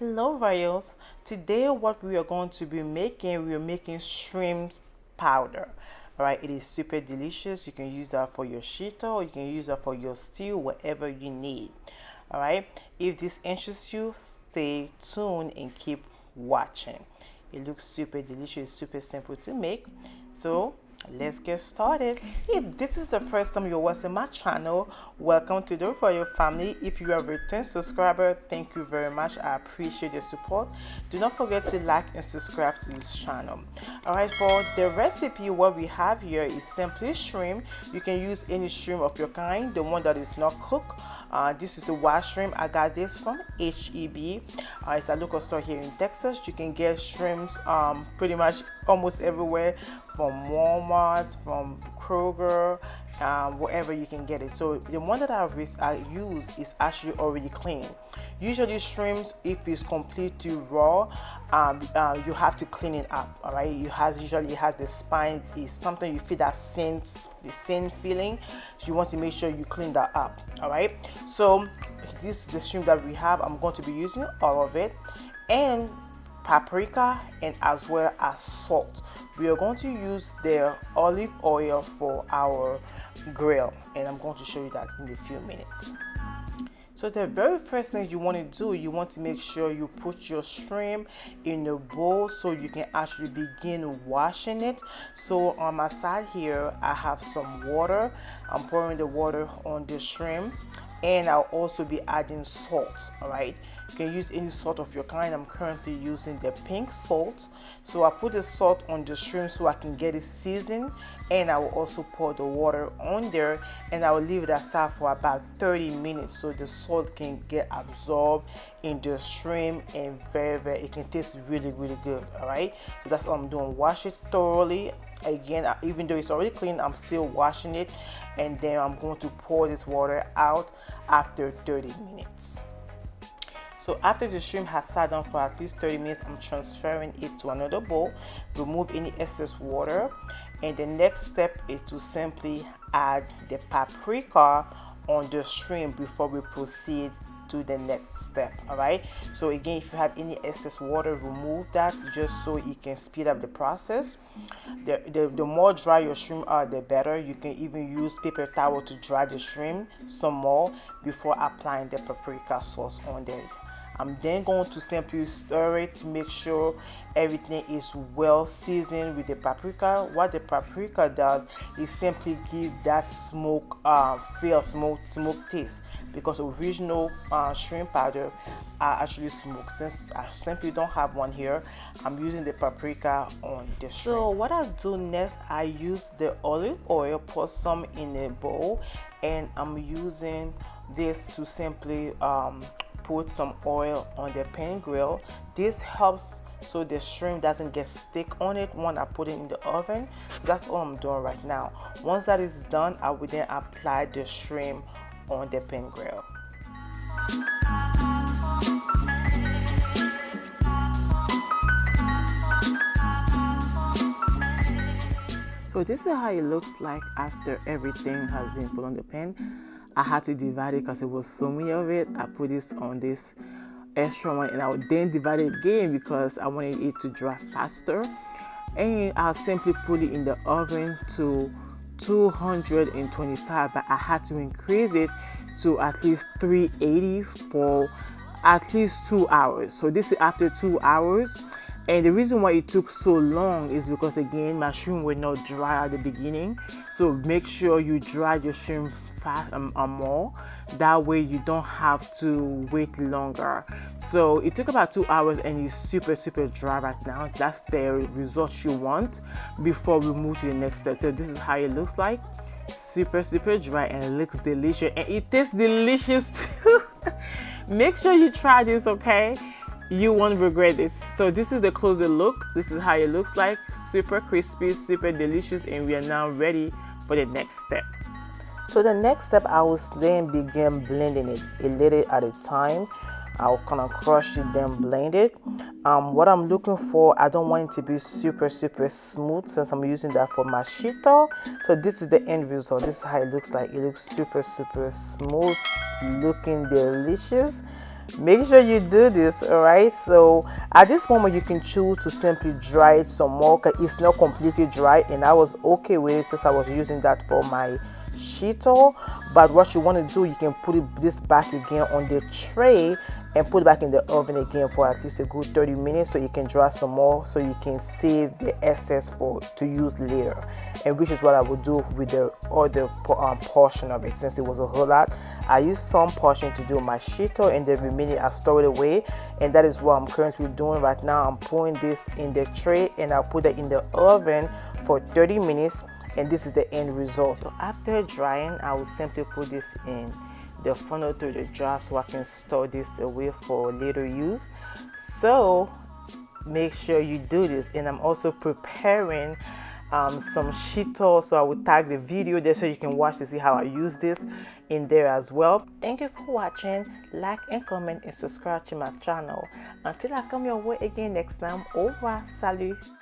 Hello Royals. Today what we are going to be making, we are making shrimp powder. Alright, it is super delicious. You can use that for your shito, you can use that for your stew, whatever you need. Alright, if this interests you, stay tuned and keep watching. It looks super delicious, super simple to make. So let's get started. If this is the first time you're watching my channel, welcome to the Royal family. If you are a return subscriber, thank you very much. I appreciate your support. Do not forget to like and subscribe to this channel. Alright, for the recipe, what we have here is simply shrimp. You can use any shrimp of your kind, the one that is not cooked. This is a wild shrimp. I got this from HEB. It's a local store here in Texas. You can get shrimps pretty much almost everywhere, from Walmart, from Kroger, wherever you can get it. So the one that I use is actually already clean. Usually shrimps, if it's completely raw, you have to clean it up. All right, usually it has the spine. It's something you feel that the same feeling. So you want to make sure you clean that up. All right, so this is the shrimp that we have. I'm going to be using all of it, and paprika, and as well as salt. We are going to use the olive oil for our grill, and I'm going to show you that in a few minutes. So the very first thing you want to do, you want to make sure you put your shrimp in a bowl so you can actually begin washing it. So on my side here, I have some water. I'm pouring the water on the shrimp, and I'll also be adding salt. All right, you can use any salt of your kind. I'm currently using the pink salt. So I put the salt on the shrimp so I can get it seasoned, and I will also pour the water on there, and I will leave it aside for about 30 minutes so the salt can get absorbed in the shrimp, and it can taste really good. All right, so that's what I'm doing. Wash it thoroughly. Again, even though it's already clean, I'm still washing it, and then I'm going to pour this water out after 30 minutes. So after the shrimp has sat down for at least 30 minutes, I'm transferring it to another bowl, remove any excess water, and the next step is to simply add the paprika on the shrimp before we proceed to the next step. All right, so again, if you have any excess water, remove that just so you can speed up the process. The more dry your shrimp are, the better. You can even use paper towel to dry the shrimp some more before applying the paprika sauce on there. I'm then going to simply stir it to make sure everything is well seasoned with the paprika. What the paprika does is simply give that smoke smoke taste, because original shrimp powder are actually smoked. Since I simply don't have one here, I'm using the paprika on the shrimp. So what I do next, I use the olive oil, pour some in a bowl, and I'm using this to simply put some oil on the pan grill. This helps so the shrimp doesn't get stick on it when I put it in the oven. That's all I'm doing right now. Once that is done, I will then apply the shrimp on the pan grill. So this is how it looks like after everything has been put on the pan. I had to divide it because it was so many of it. I put this on this extra one, and I would then divide it again because I wanted it to dry faster. And I'll simply put it in the oven to 225, but I had to increase it to at least 380 for at least 2 hours. So this is after 2 hours. And the reason why it took so long is because, again, my shrimp were not dry at the beginning. So make sure you dry your shrimp fast more. That way you don't have to wait longer. So it took about 2 hours, and it's super dry right now. That's the result you want before we move to the next step. So this is how it looks like. Super dry, and it looks delicious, and it tastes delicious too. Make sure you try this, okay? You won't regret this. So this is the closer look. This is how it looks like. Super crispy, super delicious, and we are now ready for the next step. So the next step, I will then begin blending it a little at a time. I'll kind of crush it, then blend it. What I'm looking for, I don't want it to be super smooth, since I'm using that for my shito. So this is the end result. This is how it looks like. It looks super smooth, looking delicious. Make sure you do this. All right, so at this moment you can choose to simply dry it some more because it's not completely dry, and I was okay with it since I was using that for my shito. But what you want to do, you can put this back again on the tray and put it back in the oven again for at least a good 30 minutes so you can dry some more, so you can save the excess for to use later, and which is what I would do with the other portion of it. Since it was a whole lot, I used some portion to do my shito and the remaining I store it away, and that is what I'm currently doing right now. I'm pouring this in the tray and I'll put it in the oven for 30 minutes, and this is the end result. So after drying, I will simply put this in the funnel through the jar so I can store this away for later use. So make sure you do this. And I'm also preparing some shito, so I will tag the video there so you can watch to see how I use this in there as well. Thank you for watching. Like and comment and subscribe to my channel. Until I come your way again next time, au revoir, salut.